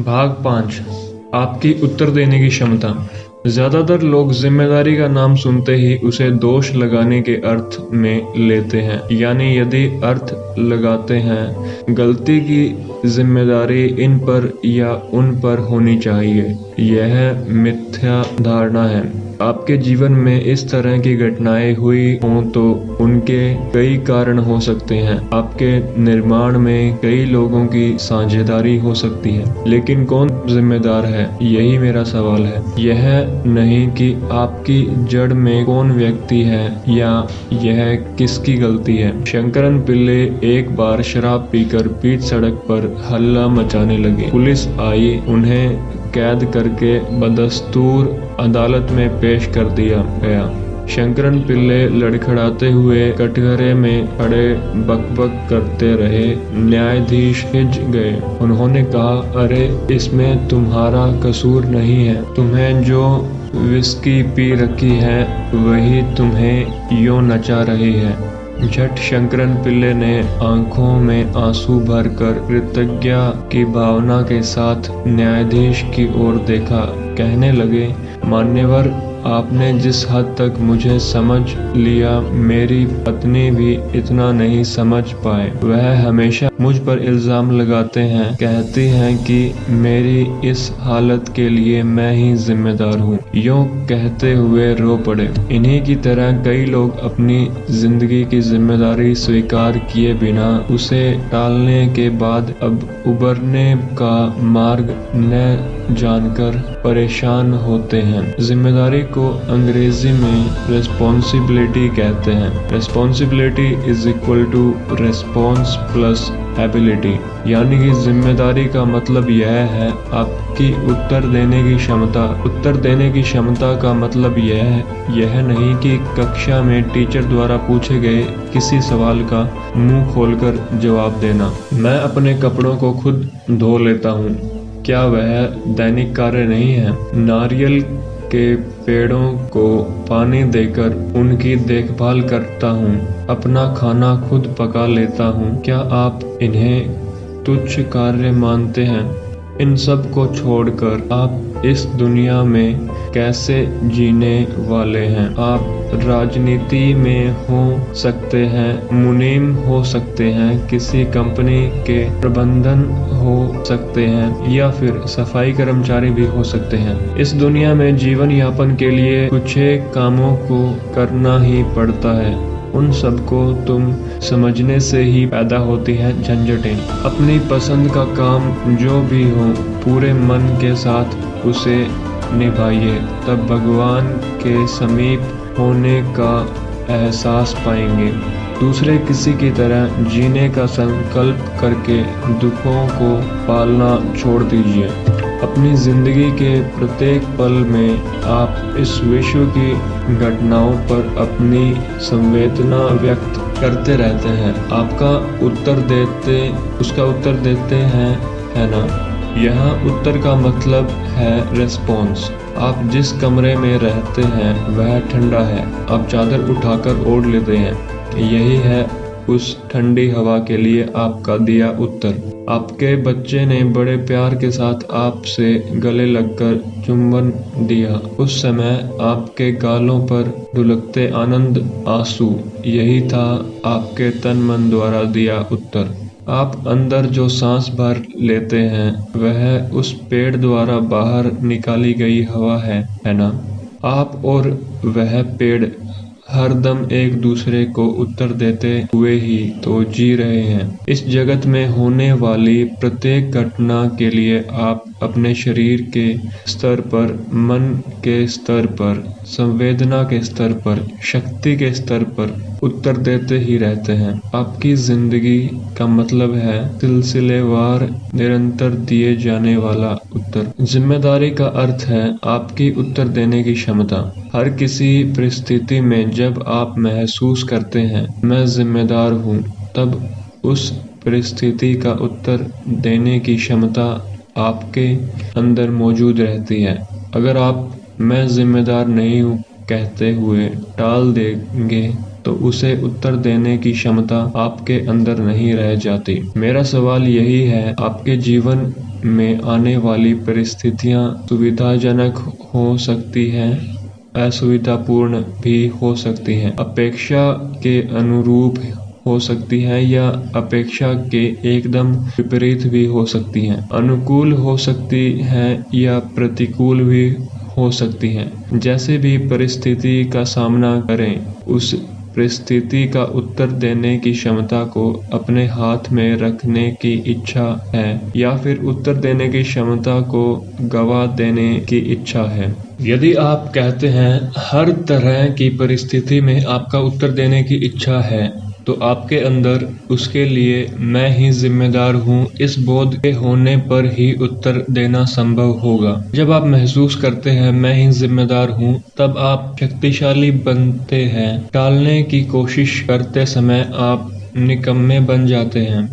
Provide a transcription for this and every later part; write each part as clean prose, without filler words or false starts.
भाग 5 आपकी उत्तर देने की क्षमता। ज्यादातर लोग जिम्मेदारी का नाम सुनते ही उसे दोष लगाने के अर्थ में लेते हैं, यानी यदि अर्थ लगाते हैं गलती की जिम्मेदारी इन पर या उन पर होनी चाहिए। यह मिथ्या धारणा है। आपके जीवन में इस तरह की घटनाएं हुई हों तो उनके कई कारण हो सकते हैं। आपके निर्माण में कई लोगों की साझेदारी हो सकती है, लेकिन कौन जिम्मेदार है, यही मेरा सवाल है। यह नहीं कि आपकी जड़ में कौन व्यक्ति है या यह किसकी गलती है। शंकरन पिल्ले एक बार शराब पीकर बीच सड़क पर हल्ला मचाने लगे। पुलिस आई, उन्हें कैद करके बदस्तूर अदालत में पेश कर दिया गया। शंकरन पिल्ले लड़खड़ाते हुए कटघरे में खड़े बकबक करते रहे। न्यायाधीश हिच गए। उन्होंने कहा, अरे इसमें तुम्हारा कसूर नहीं है। तुम्हें जो विस्की पी रखी है वही तुम्हें यूं नचा रही है। झट शंकरन पिल्ले ने आंखों में आंसू भरकर कृतज्ञता की भावना के साथ न्यायाधीश की ओर देखा। कहने लगे, मान्यवर, आपने जिस हद तक मुझे समझ लिया, मेरी पत्नी भी इतना नहीं समझ पाए। वह हमेशा मुझ पर इल्जाम लगाते हैं, कहती हैं कि मेरी इस हालत के लिए मैं ही जिम्मेदार हूँ। यूं कहते हुए रो पड़े। इन्हीं की तरह कई लोग अपनी जिंदगी की जिम्मेदारी स्वीकार किए बिना उसे टालने के बाद अब उबरने का मार्ग न जानकर परेशान होते हैं। जिम्मेदारी को अंग्रेजी में रिस्पॉन्सिबिलिटी कहते हैं। Responsibility is equal to response plus ability, यानी कि जिम्मेदारी का मतलब यह है आपकी उत्तर देने की क्षमता। उत्तर देने की क्षमता का मतलब यह नहीं कि कक्षा में टीचर द्वारा पूछे गए किसी सवाल का मुंह खोलकर जवाब देना। मैं अपने कपड़ों को खुद धो लेता हूँ, क्या वह दैनिक कार्य नहीं है? नारियल के पेड़ों को पानी देकर उनकी देखभाल करता हूँ। अपना खाना खुद पका लेता हूँ। क्या आप इन्हें तुच्छ कार्य मानते हैं? इन सब को छोड़कर आप इस दुनिया में कैसे जीने वाले हैं? आप राजनीति में हो सकते हैं, मुनीम हो सकते हैं, किसी कंपनी के प्रबंधन हो सकते हैं, या फिर सफाई कर्मचारी भी हो सकते हैं। इस दुनिया में जीवन यापन के लिए कुछ कामों को करना ही पड़ता है। उन सबको तुम समझने से ही पैदा होती हैं झंझटें। अपनी पसंद का काम जो भी हो, पूरे मन के साथ उसे निभाइए, तब भगवान के समीप होने का एहसास पाएंगे। दूसरे किसी की तरह जीने का संकल्प करके दुखों को पालना छोड़ दीजिए। अपनी जिंदगी के प्रत्येक पल में आप इस विश्व की घटनाओं पर अपनी संवेदना व्यक्त करते रहते हैं। उसका उत्तर देते हैं, है ना? यहाँ उत्तर का मतलब है रिस्पॉन्स। आप जिस कमरे में रहते हैं वह ठंडा है, आप चादर उठाकर ओढ़ लेते हैं। यही है उस ठंडी हवा के लिए आपका दिया उत्तर। आपके बच्चे ने बड़े प्यार के साथ आपसे गले लगकर चुंबन दिया। उस समय आपके गालों पर ढुलकते आनंद आंसू, यही था आपके तन मन द्वारा दिया उत्तर। आप अंदर जो सांस भर लेते हैं वह उस पेड़ द्वारा बाहर निकाली गई हवा है ना? आप और वह पेड़ हरदम एक दूसरे को उत्तर देते हुए ही तो जी रहे हैं। इस जगत में होने वाली प्रत्येक घटना के लिए आप अपने शरीर के स्तर पर, मन के स्तर पर, संवेदना के स्तर पर, शक्ति के स्तर पर उत्तर देते ही रहते हैं। आपकी जिंदगी का मतलब है सिलसिलेवार निरंतर दिए जाने वाला उत्तर। जिम्मेदारी का अर्थ है आपकी उत्तर देने की क्षमता। हर किसी परिस्थिति में जब आप महसूस करते हैं मैं जिम्मेदार हूँ, तब उस परिस्थिति का उत्तर देने की क्षमता आपके अंदर मौजूद रहती है। अगर आप मैं जिम्मेदार नहीं हूँ कहते हुए टाल देंगे तो उसे उत्तर देने की क्षमता आपके अंदर नहीं रह जाती। मेरा सवाल यही है, आपके जीवन में आने वाली परिस्थितियां सुविधाजनक हो सकती हैं, असुविधापूर्ण भी हो सकती हैं, अपेक्षा के अनुरूप हो सकती है या अपेक्षा के एकदम विपरीत भी हो सकती हैं, अनुकूल हो सकती हैं या प्रतिकूल भी हो सकती हैं। जैसे भी परिस्थिति का सामना करें, उस परिस्थिति का उत्तर देने की क्षमता को अपने हाथ में रखने की इच्छा है या फिर उत्तर देने की क्षमता को गवा देने की इच्छा है। यदि आप कहते हैं हर तरह की परिस्थिति में आपका उत्तर देने की इच्छा है, तो आपके अंदर उसके लिए मैं ही जिम्मेदार हूँ इस बोध के होने पर ही उत्तर देना संभव होगा। जब आप महसूस करते हैं मैं ही जिम्मेदार हूँ, तब आप शक्तिशाली बनते हैं। टालने की कोशिश करते समय आप निकम्मे बन जाते हैं।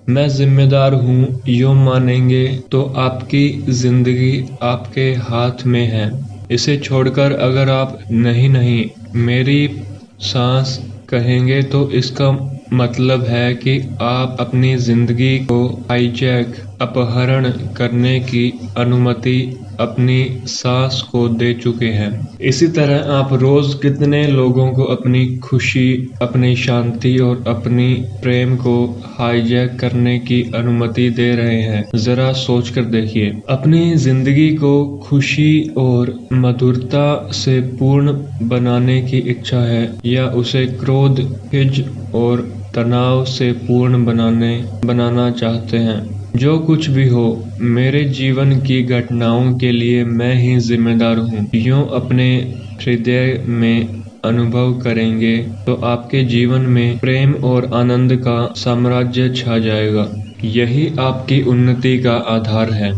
मैं जिम्मेदार हूँ यूँ मानेंगे तो आपकी जिंदगी आपके हाथ में है। इसे छोड़कर अगर आप नहीं मेरी सांस कहेंगे तो इसका मतलब है कि आप अपनी जिंदगी को हाईजैक अपहरण करने की अनुमति अपनी सांस को दे चुके हैं। इसी तरह आप रोज कितने लोगों को अपनी खुशी, अपनी शांति और अपनी प्रेम को हाईजैक करने की अनुमति दे रहे हैं, जरा सोच कर देखिए। अपनी जिंदगी को खुशी और मधुरता से पूर्ण बनाने की इच्छा है या उसे क्रोध, हिज और तनाव से पूर्ण बनाना चाहते हैं। जो कुछ भी हो, मेरे जीवन की घटनाओं के लिए मैं ही जिम्मेदार हूँ, यूँ अपने हृदय में अनुभव करेंगे तो आपके जीवन में प्रेम और आनंद का साम्राज्य छा जाएगा। यही आपकी उन्नति का आधार है।